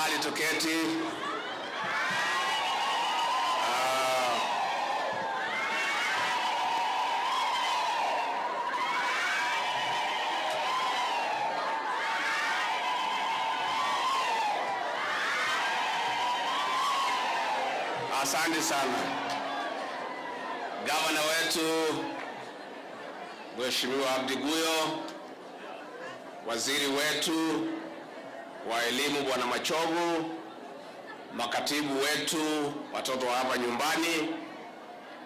mahali tuketi. Asante sana. Gavana wetu Mheshimiwa Abdi Guyo, waziri wetu wa elimu Bwana Machogu, makatibu wetu, watoto wa hapa nyumbani,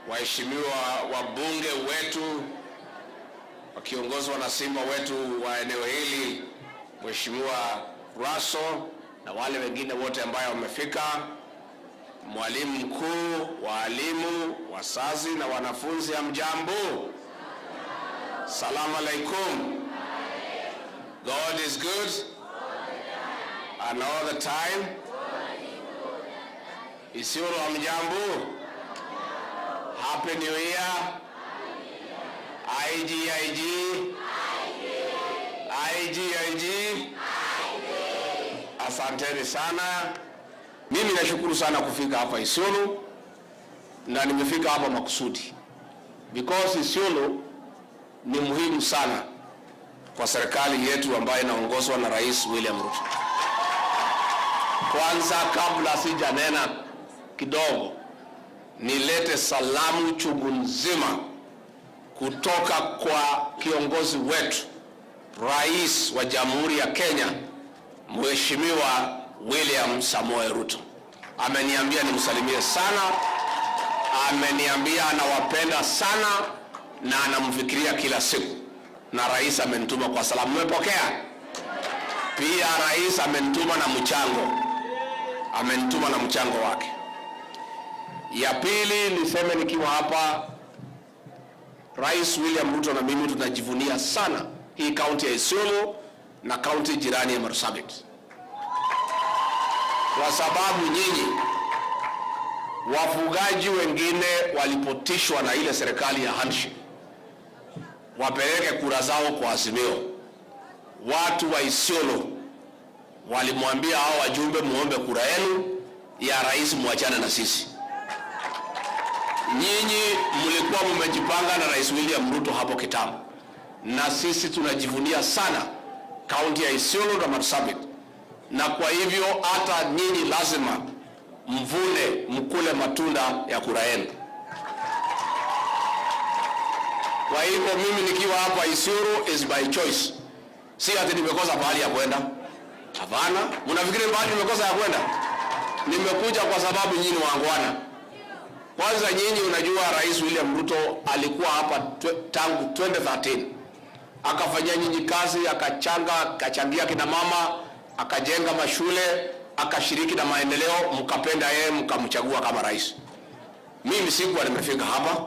waheshimiwa wabunge wetu wakiongozwa na simba wetu wa eneo hili Mheshimiwa Raso na wale wengine wote ambao wamefika, mwalimu mkuu, walimu, wazazi na wanafunzi, hamjambo? Salamu alaikum. God is good and all the time. Isiolo, hamjambo? Happy New Year. IG. Asanteni sana. Mimi nashukuru sana kufika hapa Isiolo, na nimefika hapa makusudi because Isiolo ni muhimu sana kwa serikali yetu ambayo inaongozwa na Rais William Ruto. Kwanza, kabla sijanena kidogo, nilete salamu chungu nzima kutoka kwa kiongozi wetu, Rais wa Jamhuri ya Kenya, Mheshimiwa William Samoei Ruto. Ameniambia nimsalimie sana, ameniambia anawapenda sana na anamfikiria kila siku, na rais amenituma kwa salamu. Mmepokea? Pia rais amenituma na mchango wake. Ya pili, niseme nikiwa hapa, Rais William Ruto na mimi tunajivunia sana hii kaunti ya Isiolo na kaunti jirani ya Marsabit, kwa sababu nyinyi wafugaji wengine walipotishwa na ile serikali ya handshake wapeleke kura zao kwa Azimio. Watu wa Isiolo walimwambia hao wajumbe, muombe kura yenu ya rais, muachane na sisi. Nyinyi mlikuwa mmejipanga na Rais William Ruto hapo kitambo, na sisi tunajivunia sana kaunti ya Isiolo na Marsabit, na kwa hivyo hata nyinyi lazima mvune, mkule matunda ya kura yenu. Kwa hivyo mimi nikiwa hapa Isiolo is by choice. Si ati nimekosa mahali ya kwenda. Hapana, mnafikiri mahali nimekosa ya kwenda? Nimekuja kwa sababu nyinyi wangwana. Kwanza nyinyi unajua Rais William Ruto alikuwa hapa tangu 2013. Akafanya nyinyi kazi, akachangia kina mama, akajenga mashule, akashiriki na maendeleo, mkapenda yeye, mkamchagua kama rais. Mimi sikuwa nimefika hapa.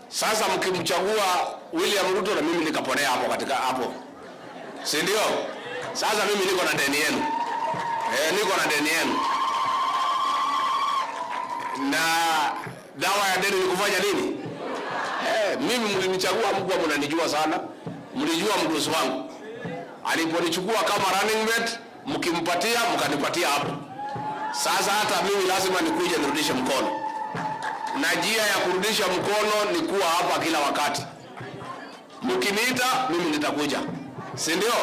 Sasa mkimchagua William Ruto na mimi nikaponea hapo katika hapo, si ndio? Sasa mimi niko na deni yenu. Niko na deni yenu. Na dawa ya deni ni kufanya nini? Mimi mlinichagua, mkuu mnanijua sana. Mlijua mdosi wangu aliponichukua kama running mate, mkimpatia mkanipatia hapo. Sasa hata mimi lazima nikuje nirudishe mkono. Na njia ya kurudisha mkono ni kuwa hapa kila wakati. Mkiniita mimi nitakuja, si ndio?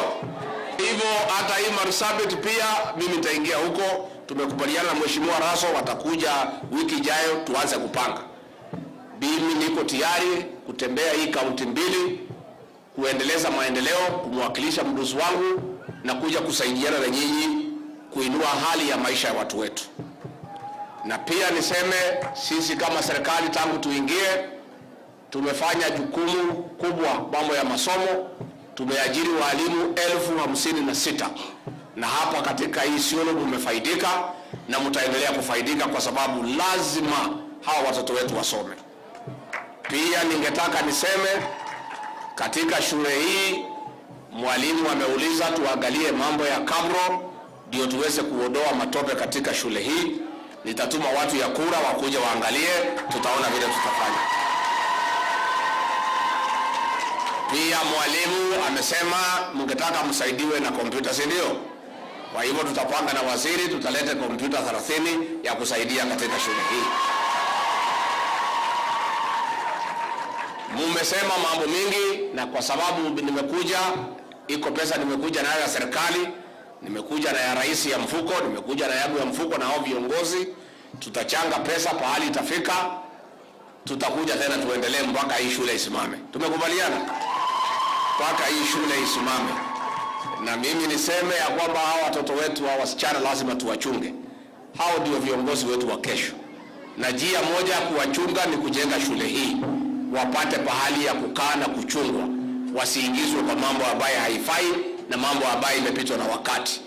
Hivyo hata hii Marsabit pia mimi nitaingia huko. Tumekubaliana na Mheshimiwa Raso watakuja wiki ijayo tuanze kupanga. Mimi niko tayari kutembea hii kaunti mbili, kuendeleza maendeleo, kumwakilisha mdosi wangu na kuja kusaidiana na nyinyi kuinua hali ya maisha ya watu wetu. Na pia niseme sisi kama serikali tangu tuingie tumefanya jukumu kubwa mambo ya masomo. Tumeajiri walimu 56,000 na hapa katika hii Isiolo mmefaidika na mtaendelea kufaidika, kwa sababu lazima hawa watoto wetu wasome. Pia ningetaka niseme katika shule hii mwalimu ameuliza tuangalie mambo ya kabro ndio tuweze kuondoa matope katika shule hii. Nitatuma watu ya kura wakuja waangalie, tutaona vile tutafanya. Pia mwalimu amesema mngetaka msaidiwe na kompyuta, si ndio? Kwa hivyo tutapanga na waziri, tutaleta kompyuta 30 ya kusaidia katika shule hii. Mumesema mambo mingi, na kwa sababu nimekuja, iko pesa nimekuja nayo ya serikali, nimekuja na ya rais ya mfuko, nimekuja na yangu ya mfuko na hao viongozi, tutachanga pesa pahali itafika, tutakuja tena tuendelee mpaka hii shule isimame. Tumekubaliana mpaka hii shule isimame. Na mimi niseme ya kwamba hao watoto wetu, hao wasichana lazima tuwachunge. Hao ndio viongozi wetu wa kesho. Na njia moja ya kuwachunga ni kujenga shule hii, wapate pahali ya kukaa na kuchungwa, wasiingizwe kwa mambo ambayo haifai na mambo ambayo imepitwa na wakati.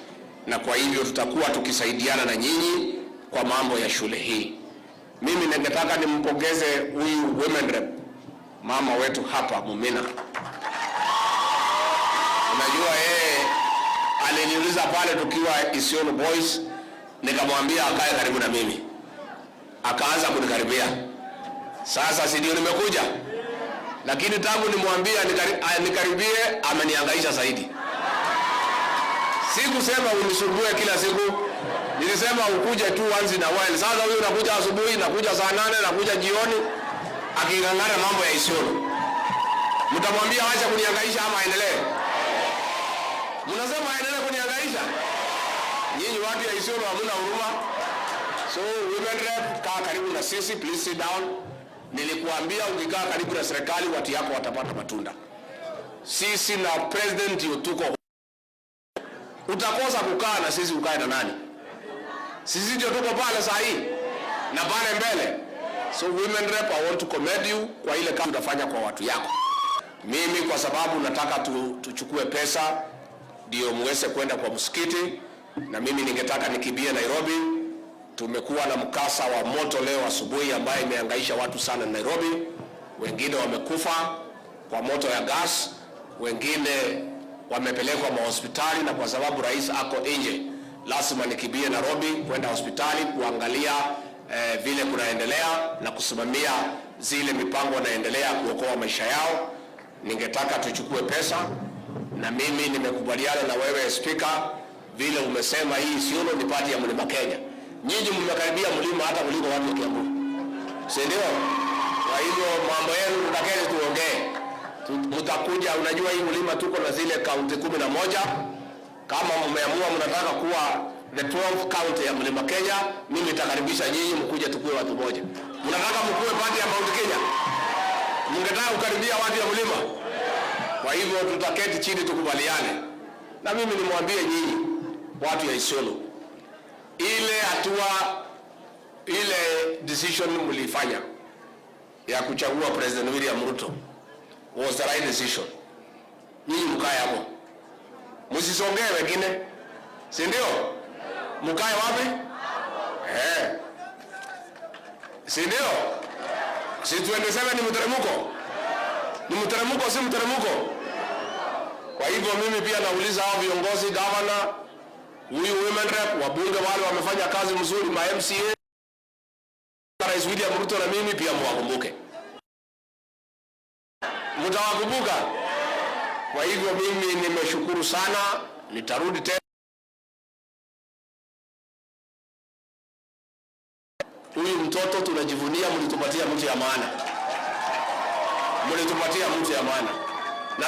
Na kwa hivyo tutakuwa tukisaidiana na nyinyi kwa mambo ya shule hii. Mimi ningetaka nimpongeze huyu women rep, mama wetu hapa Mumina. Unajua yeye aliniuliza pale tukiwa Isiolo Boys, nikamwambia akae karibu na mimi, akaanza kunikaribia. Sasa si ndio nimekuja, lakini tangu nimwambia nikaribie amenihangaisha zaidi. Sikusema unisumbue kila siku, nilisema ukuje tu once in a while. Sasa huyu unakuja asubuhi, nakuja saa 8, nakuja jioni, akingangana mambo ya Isiolo. Mtamwambia acha kunihangaisha ama aendelee? Mnasema aendelee kunihangaisha? Nyinyi watu ya Isiolo hamna huruma. So women rep, kaa karibu na sisi, please sit down. Nilikuambia ukikaa karibu na serikali watu yako watapata matunda. Sisi na president yutuko. Utakosa kukaa na sisi, ukae na nani? Sisi ndio tuko pale saa hii na pale mbele. So women rep, I want to commend you kwa ile kazi utafanya kwa watu yako. Mimi kwa sababu nataka tuchukue pesa ndio muweze kwenda kwa msikiti, na mimi ningetaka nikimbie Nairobi. Tumekuwa na mkasa wa moto leo asubuhi ambaye imehangaisha watu sana Nairobi. Wengine wamekufa kwa moto ya gas, wengine wamepelekwa mahospitali, na kwa sababu rais ako nje, lazima nikimbie Nairobi kwenda hospitali kuangalia vile kunaendelea na kusimamia zile mipango naendelea kuokoa maisha yao. Ningetaka tuchukue pesa, na mimi nimekubaliana na wewe speaker, vile umesema hii Isiolo ni pati ya Mlima Kenya. Nyinyi mmekaribia mlima hata kuliko watu wa Kiambu, si ndio? Kwa hivyo mambo yenu tutakeni tuongee. Mtakuja, unajua hii mlima tuko na zile kaunti 11. Kama mmeamua mnataka kuwa the 12th county ya Mlima Kenya, mimi nitakaribisha nyinyi mkuje tukue watu moja. Mnataka mkue pati ya Mount Kenya? Mngetaka kukaribia watu ya mlima? Kwa hivyo tutaketi chini tukubaliane. Na mimi nimwambie nyinyi watu ya Isiolo, ile hatua, ile decision mlifanya ya kuchagua President William Ruto was the right decision. Nyinyi mkae hapo, msisongee wengine, si ndio? Mkae wapi? Si ndio? Si 27 ni mteremko? Ni mteremko, si mteremko? Kwa hivyo mimi pia nauliza hao viongozi, governor, huyu women rep, wabunge wale wamefanya kazi mzuri, ma MCA, Rais William Ruto na mimi pia mwakumbuke. Mtawakumbuka? Kwa hivyo mimi nimeshukuru sana, nitarudi tena. Huyu mtoto tunajivunia, mlitupatia mtu ya maana. Mlitupatia mtu ya maana. Na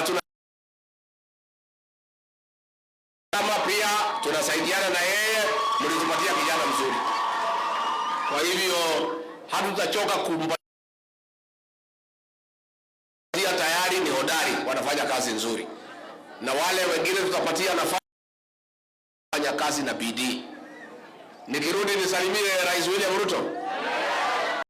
kama pia tunasaidiana na yeye, mlitupatia kijana mzuri. Kwa hivyo hatutachoka kumpatia, tayari ni hodari, wanafanya kazi nzuri. Na wale wengine tutapatia nafasi kufanya kazi na bidii. Nikirudi nisalimie Rais William Ruto.